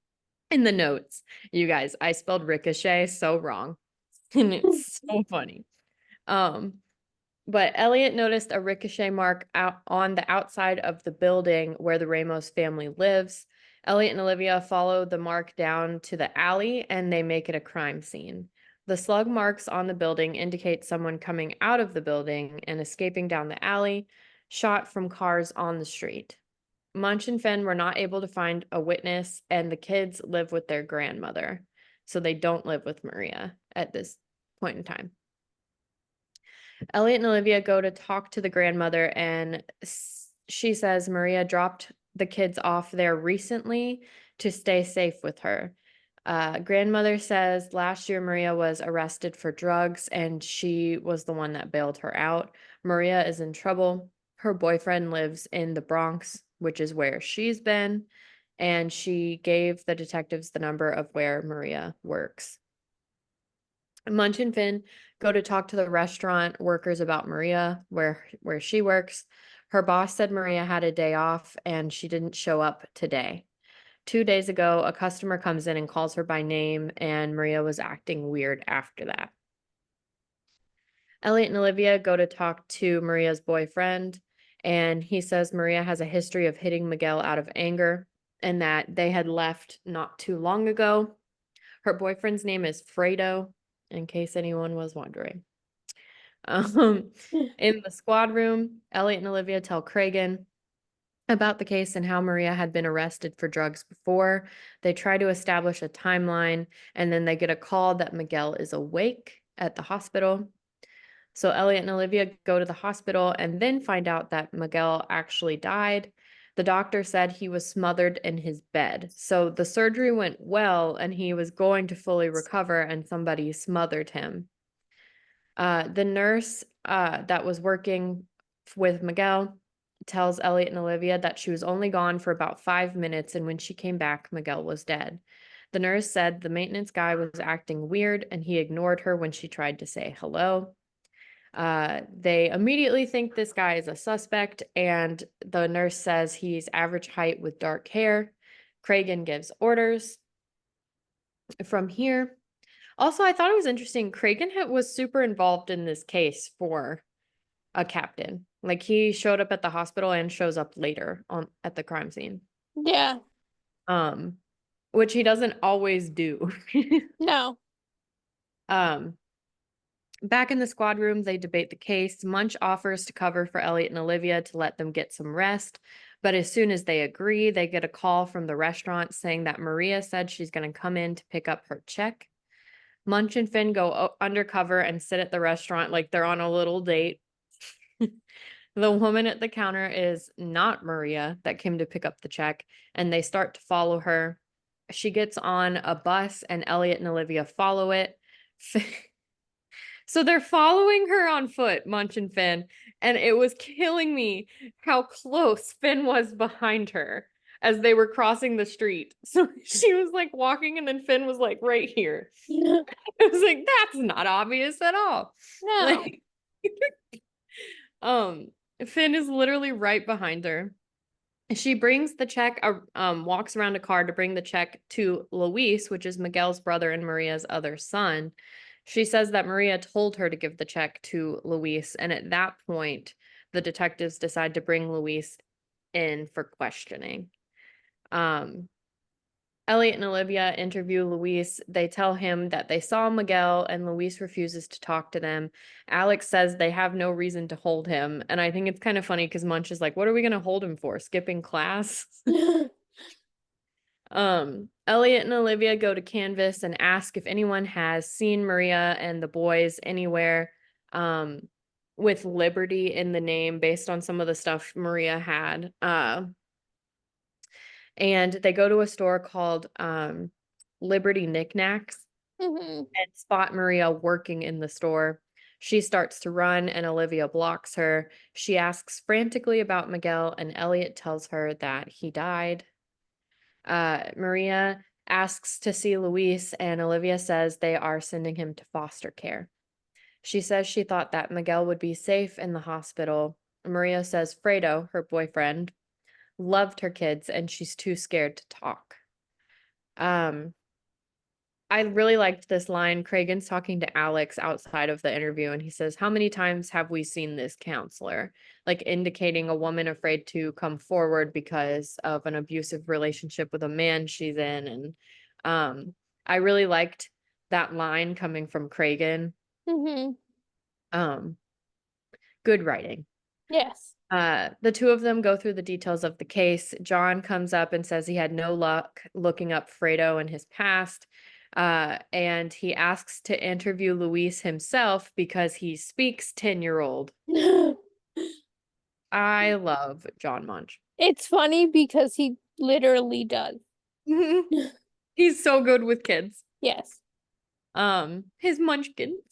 in the notes, you guys, I spelled ricochet so wrong. And it's so funny. Um, but Elliot noticed a ricochet mark out on the outside of the building where the Ramos family lives. Elliot and Olivia follow the mark down to the alley, and they make it a crime scene. The slug marks on the building indicate someone coming out of the building and escaping down the alley, shot from cars on the street. Munch and Finn were not able to find a witness, and the kids live with their grandmother. So they don't live with Maria at this point in time. Elliot and Olivia go to talk to the grandmother, and she says Maria dropped the kids off there recently to stay safe with her. Grandmother says last year Maria was arrested for drugs, and she was the one that bailed her out. Maria is in trouble. Her boyfriend lives in the Bronx, which is where she's been, and she gave the detectives the number of where Maria works. Munch and Finn go to talk to the restaurant workers about Maria, where she works. Her boss said Maria had a day off and she didn't show up today. 2 days ago, a customer comes in and calls her by name, and Maria was acting weird after that. Elliot and Olivia go to talk to Maria's boyfriend, and he says Maria has a history of hitting Miguel out of anger and that they had left not too long ago. Her boyfriend's name is Fredo, in case anyone was wondering. In the squad room, Elliot and Olivia tell Cragen about the case and how Maria had been arrested for drugs before. They try to establish a timeline, and then they get a call that Miguel is awake at the hospital. So Elliot and Olivia go to the hospital and then find out that Miguel actually died. The doctor said he was smothered in his bed. So the surgery went well, and he was going to fully recover, and somebody smothered him. The nurse that was working with Miguel tells Elliot and Olivia that she was only gone for about 5 minutes, and when she came back, Miguel was dead. The nurse said the maintenance guy was acting weird, and he ignored her when she tried to say hello. They immediately think this guy is a suspect, and the nurse says he's average height with dark hair. Cragen gives orders. From here, also, I thought it was interesting. Cragen was super involved in this case for a captain. Like, he showed up at the hospital and shows up later on at the crime scene. Yeah. Um, which he doesn't always do. No. Um, Back in the squad room, they debate the case. Munch offers to cover for Elliot and Olivia to let them get some rest. But as soon as they agree, they get a call from the restaurant saying that Maria said she's going to come in to pick up her check. Munch and Finn go undercover and sit at the restaurant like they're on a little date. The woman at the counter is not Maria that came to pick up the check, and they start to follow her. She gets on a bus, and Elliot and Olivia follow it. So they're following her on foot, Munch and Finn, and it was killing me how close Finn was behind her as they were crossing the street. So she was like walking, and then Finn was like right here. I was like, that's not obvious at all. No. Like, Finn is literally right behind her. She brings the check, walks around a car to bring the check to Luis, which is Miguel's brother and Maria's other son. She says that Maria told her to give the check to Luis, and at that point, the detectives decide to bring Luis in for questioning. Elliot and Olivia interview Luis. They tell him that they saw Miguel, and Luis refuses to talk to them. Alex says they have no reason to hold him. And I think it's kind of funny because Munch is like, what are we going to hold him for? Skipping class? Elliot and Olivia go to Canvas and ask if anyone has seen Maria and the boys anywhere with Liberty in the name based on some of the stuff Maria had. And they go to a store called Liberty Knickknacks and spot Maria working in the store. She starts to run and Olivia blocks her. She asks frantically about Miguel, and Elliot tells her that he died. Maria asks to see Luis, and Olivia says they are sending him to foster care. She says she thought that Miguel would be safe in the hospital. Maria says Fredo, her boyfriend, loved her kids and she's too scared to talk. I really liked this line. Cragen's talking to Alex outside of the interview, and he says, how many times have we seen this counselor? Like indicating a woman afraid to come forward because of an abusive relationship with a man she's in. And I really liked that line coming from Cragen. Good writing. Yes. The two of them go through the details of the case. John comes up and says he had no luck looking up Fredo and his past. And he asks to interview Luis himself because he speaks 10-year-old. I love John Munch. It's funny because he literally does. He's so good with kids. Yes. His munchkins.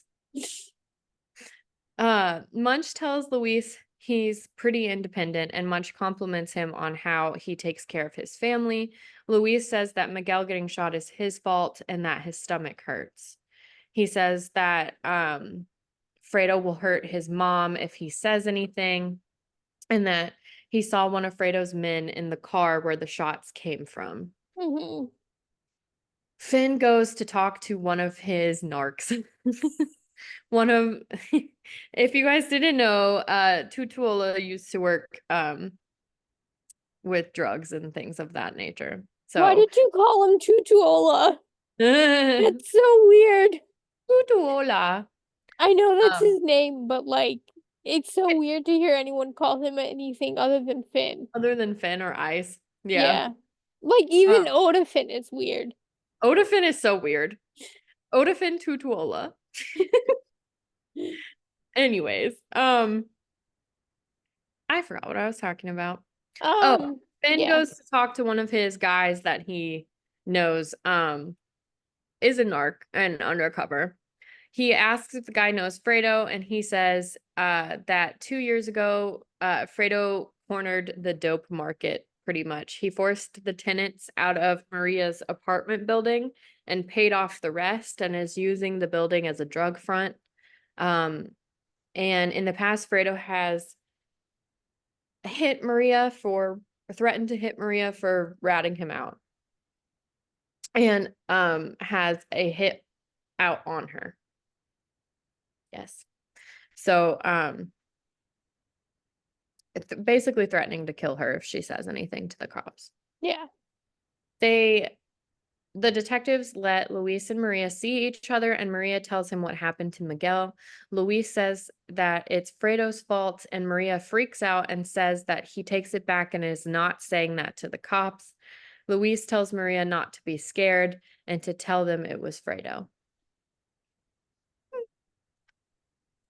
Munch tells Luis he's pretty independent, and Munch compliments him on how he takes care of his family. Luis says that Miguel getting shot is his fault and that his stomach hurts. He says that Fredo will hurt his mom if he says anything, and that he saw one of Fredo's men in the car where the shots came from. Finn goes to talk to one of his narcs. If you guys didn't know, Tutuola used to work with drugs and things of that nature. So why did you call him Tutuola? That's so weird. Tutuola. I know that's his name, but like it's so weird to hear anyone call him anything other than Finn. Other than Finn or Ice. Yeah. Like even Odafin is weird. Odafin is so weird. Odafin Tutuola. Anyways, I forgot what I was talking about. Finn goes to talk to one of his guys that he knows is a narc and undercover. He asks if the guy knows Fredo, and he says that 2 years ago, Fredo cornered the dope market pretty much. He forced the tenants out of Maria's apartment building and paid off the rest and is using the building as a drug front. And in the past, Fredo has threatened to hit Maria for ratting him out. And has a hit out on her. Yes. So it's basically threatening to kill her if she says anything to the cops. Yeah. They The detectives let Luis and Maria see each other, and Maria tells him what happened to Miguel. Luis says that it's Fredo's fault, and Maria freaks out and says that he takes it back and is not saying that to the cops. Luis tells Maria not to be scared and to tell them it was Fredo.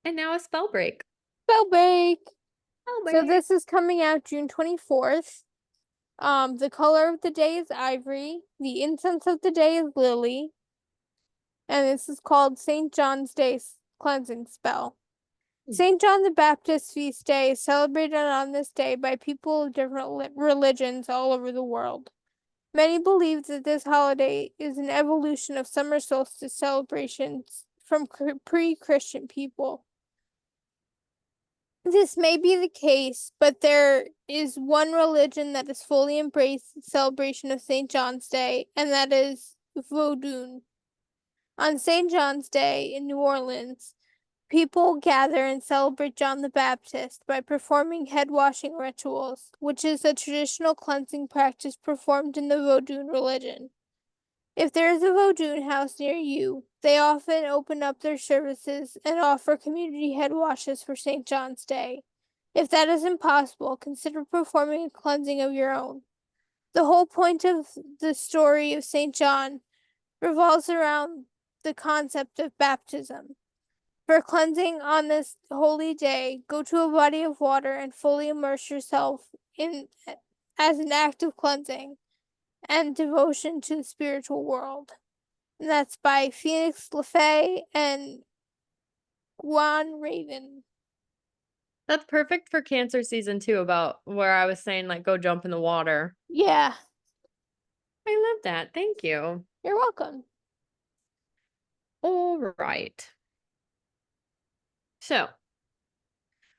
And now a spell break. Spell break. Spell So break. this is coming out June 24th. The color of the day is ivory. The incense of the day is lily. And this is called St. John's Day cleansing spell. St. John the Baptist feast day is celebrated on this day by people of different religions all over the world. Many believe that this holiday is an evolution of summer solstice celebrations from pre-Christian people. This may be the case, but there is one religion that has fully embraced the celebration of St. John's Day, and that is Vodun. On St. John's Day in New Orleans, people gather and celebrate John the Baptist by performing head washing rituals, which is a traditional cleansing practice performed in the Vodun religion. If there is a Vodun house near you, they often open up their services and offer community head washes for St. John's Day. If that is impossible, consider performing a cleansing of your own. The whole point of the story of St. John revolves around the concept of baptism. For cleansing on this holy day, go to a body of water and fully immerse yourself in as an act of cleansing and devotion to the spiritual world. And that's by Phoenix LaFay and Juan Raven. That's perfect for cancer season too, about where I was saying, like, go jump in the water. Yeah, I love that. Thank you. you're welcome. All right. So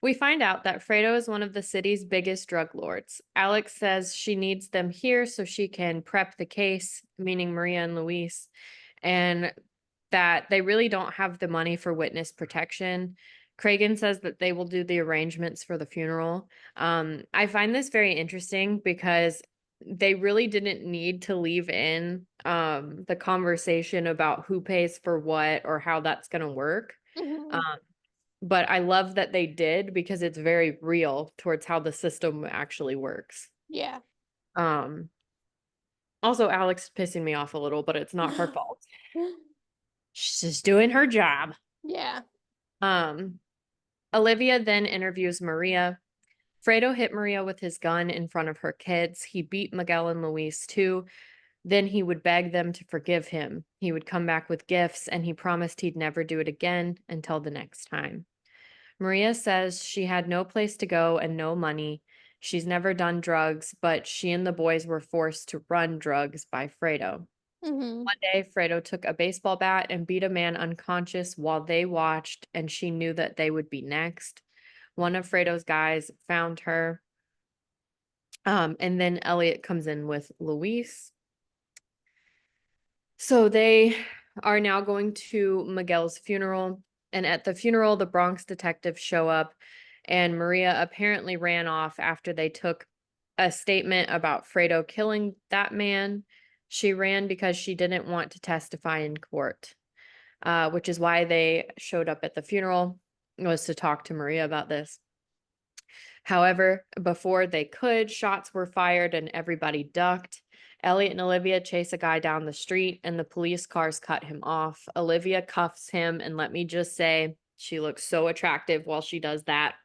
we find out that Fredo is one of the city's biggest drug lords. Alex says she needs them here so she can prep the case, meaning Maria and Luis, and that they really don't have the money for witness protection. Cragen says that they will do the arrangements for the funeral. I find this very interesting because they really didn't need to leave in the conversation about who pays for what or how that's going to work. Mhm. Um, but I love that they did because it's very real towards how the system actually works. Yeah. Um, Also, Alex is pissing me off a little, but it's not her fault. She's just doing her job. Yeah. Um, Olivia then interviews Maria. Fredo hit Maria with his gun in front of her kids. He beat Miguel and Luis too. Then he would beg them to forgive him. He would come back with gifts, and he promised he'd never do it again until the next time. Maria says she had no place to go and no money. She's never done drugs, but she and the boys were forced to run drugs by Fredo. Mhm. One day, Fredo took a baseball bat and beat a man unconscious while they watched, and she knew that they would be next. One of Fredo's guys found her. And then Elliot comes in with Luis. So they are now going to Miguel's funeral. And at the funeral, the Bronx detectives show up, and Maria apparently ran off after they took a statement about Fredo killing that man. She ran because she didn't want to testify in court, which is why they showed up at the funeral, was to talk to Maria about this. However, before they could, shots were fired and everybody ducked. Elliot and Olivia chase a guy down the street, and the police cars cut him off. Olivia cuffs him, and let me just say, she looks so attractive while she does that.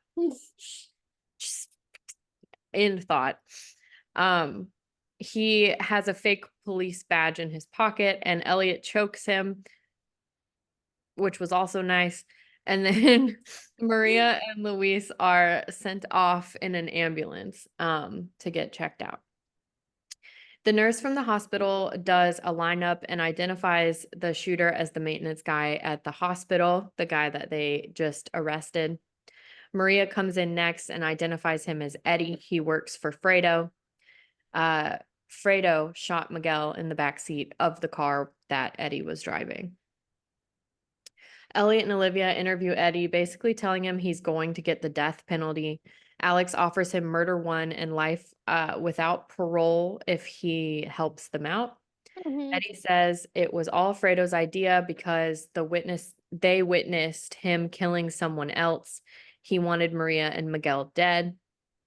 Just in thought. Um, he has a fake police badge in his pocket, and Elliot chokes him, which was also nice. And then Maria and Luis are sent off in an ambulance to get checked out. The nurse from the hospital does a lineup and identifies the shooter as the maintenance guy at the hospital, the guy that they just arrested. Maria comes in next and identifies him as Eddie. He works for Fredo. Fredo shot Miguel in the back seat of the car that Eddie was driving. Elliot and Olivia interview Eddie, basically telling him he's going to get the death penalty. Alex offers him murder 1 and life without parole if he helps them out. Mhm. Eddie says it was all Fredo's idea because they witnessed him killing someone else. He wanted Maria and Miguel dead.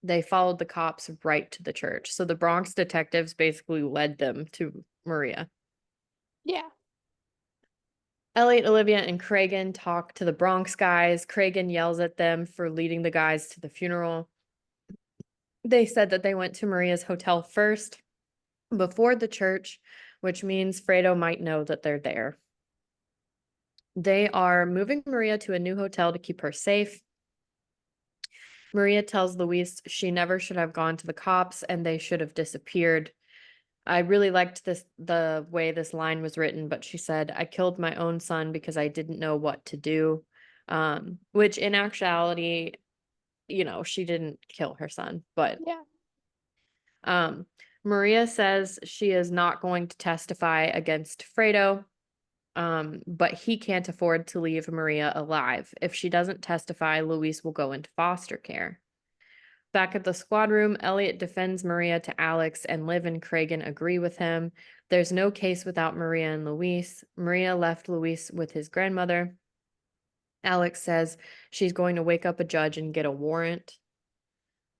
They followed the cops right to the church. So the Bronx detectives basically led them to Maria. Yeah. Elliot, Olivia, and Cragen talk to the Bronx guys. Cragen yells at them for leading the guys to the funeral. They said that they went to Maria's hotel first before the church, which means Fredo might know that they're there. They are moving Maria to a new hotel to keep her safe. Maria tells Luis she never should have gone to the cops and they should have disappeared. I really liked the way this line was written, but she said, I killed my own son because I didn't know what to do. Which in actuality, she didn't kill her son, but Yeah. um, Maria says she is not going to testify against Fredo. But he can't afford to leave Maria alive. If she doesn't testify, Luis will go into foster care. Back at the squad room, Elliot defends Maria to Alex, and Liv and Cragen agree with him. There's no case without Maria and Luis. Maria left Luis with his grandmother. Alex says she's going to wake up a judge and get a warrant.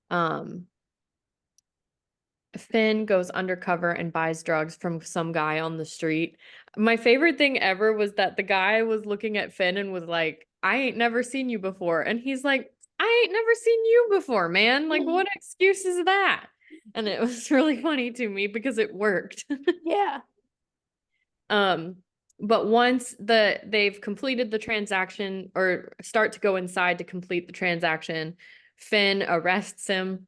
Um, Finn goes undercover and buys drugs from some guy on the street. My favorite thing ever was that the guy was looking at Finn and was like, I ain't never seen you before. And he's like, I ain't never seen you before, man. Like, what excuse is that? And it was really funny to me because it worked. Yeah. Um, but once they've completed the transaction or start to go inside to complete the transaction, Finn arrests him.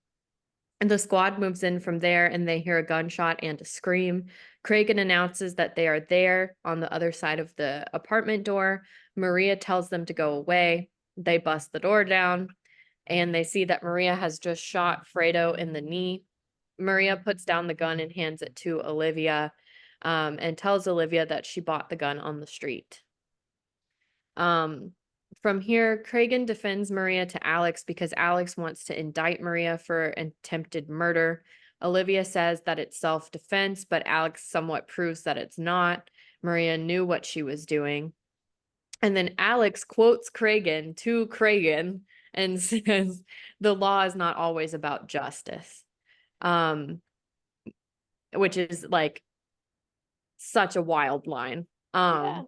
And the squad moves in from there and they hear a gunshot and a scream. Cragen announces that they are there on the other side of the apartment door. Maria tells them to go away. They bust the door down and they see that Maria has just shot Fredo in the knee. Maria puts down the gun and hands it to Olivia, and tells Olivia that she bought the gun on the street. Um, from here, Cragen defends Maria to Alex because Alex wants to indict Maria for attempted murder. Olivia says that it's self-defense, but Alex somewhat proves that it's not. Maria knew what she was doing. And then Alex quotes Cragen to Cragen and says, the law is not always about justice. Which is like such a wild line. Yeah.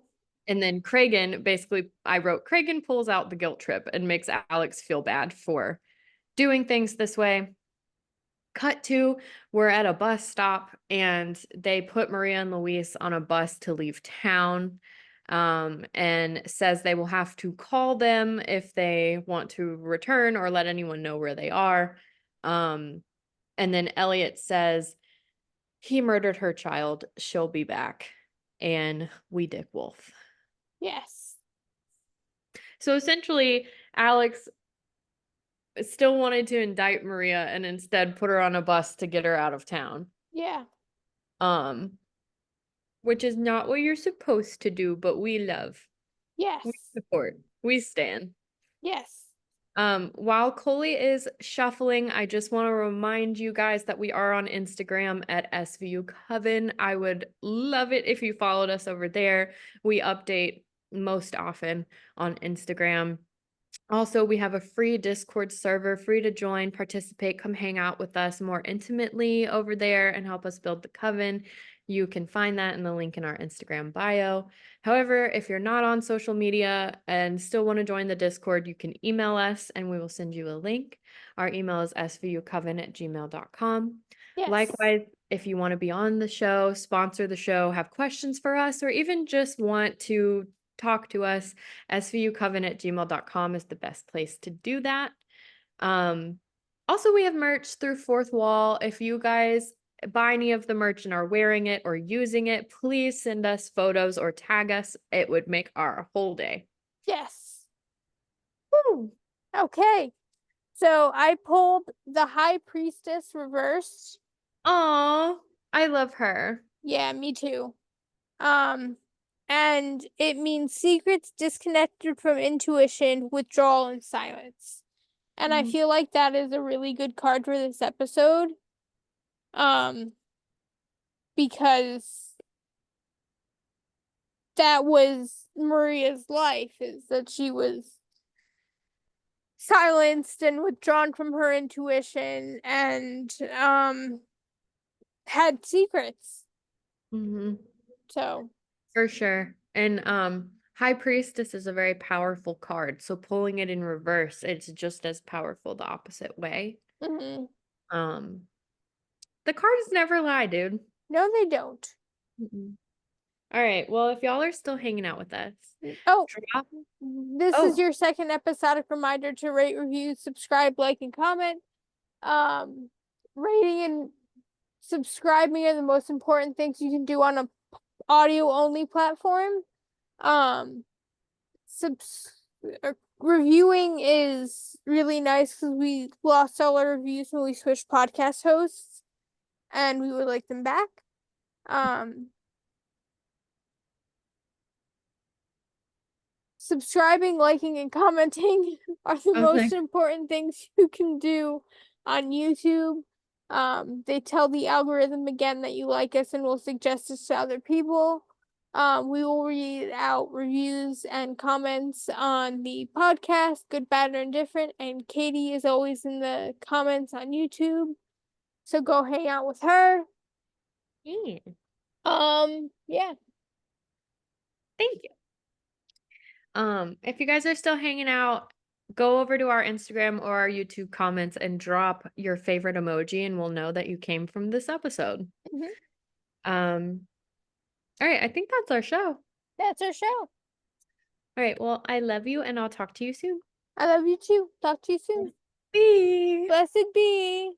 And then Cragen basically, I wrote, Cragen pulls out the guilt trip and makes Alex feel bad for doing things this way. Cut to, we're at a bus stop and they put Maria and Luis on a bus to leave town, and says they will have to call them if they want to return or let anyone know where they are. And then Elliot says, he murdered her child. She'll be back. And we dick wolf. Yes. So essentially, Alex still wanted to indict Maria and instead put her on a bus to get her out of town. Yeah. Um, which is not what you're supposed to do, but we love. Yes. We support. We stand. Yes. While Coley is shuffling, I just want to remind you guys that we are on Instagram at SVU Coven. I would love it if you followed us over there. We update most often on Instagram. Also, we have a free Discord server, free to join, participate, come hang out with us more intimately over there and help us build the coven. You can find that in the link in our Instagram bio. However, if you're not on social media and still want to join the Discord, you can email us and we will send you a link. Our email is svucoven@gmail.com. Yes. Likewise, if you want to be on the show, sponsor the show, have questions for us, or even just want to talk to us, svucoven@gmail.com is the best place to do that. Also, we have merch through Fourth Wall. If you guys buy any of the merch and are wearing it or using it, please send us photos or tag us. It would make our whole day. Yes. Woo. Okay. So I pulled the High Priestess reversed. Aw, I love her. Yeah, me too. And it means secrets disconnected from intuition, withdrawal, and silence. And I feel like that is a really good card for this episode. Um, because that was Maria's life, is that she was silenced and withdrawn from her intuition and had secrets. Mm-hmm. So For sure. And High Priestess is a very powerful card. So pulling it in reverse, it's just as powerful the opposite way. mhm. Um the cards never lie, dude. No, they don't. Mm-mm. All right. Well, if y'all are still hanging out with us, Oh, drop. this is Oh, your second episodic reminder to rate, review, subscribe, like, and comment. Rating and subscribing are the most important things you can do on a audio only platform. Um, subs reviewing is really nice because we lost all our reviews when we switched podcast hosts, and we would like them back. Subscribing, liking, and commenting are the most okay. important things you can do on YouTube. They tell the algorithm again that you like us and will suggest us to other people. We will read out reviews and comments on the podcast, good, bad, or indifferent. And Katie is always in the comments on YouTube. So go hang out with her. Yeah. Yeah. Thank you. If you guys are still hanging out, go over to our Instagram or our YouTube comments and drop your favorite emoji and we'll know that you came from this episode. Mhm. Um, all right, I think that's our show. That's our show. All right, well, I love you and I'll talk to you soon. I love you too. Talk to you soon. Bye. Blessed be.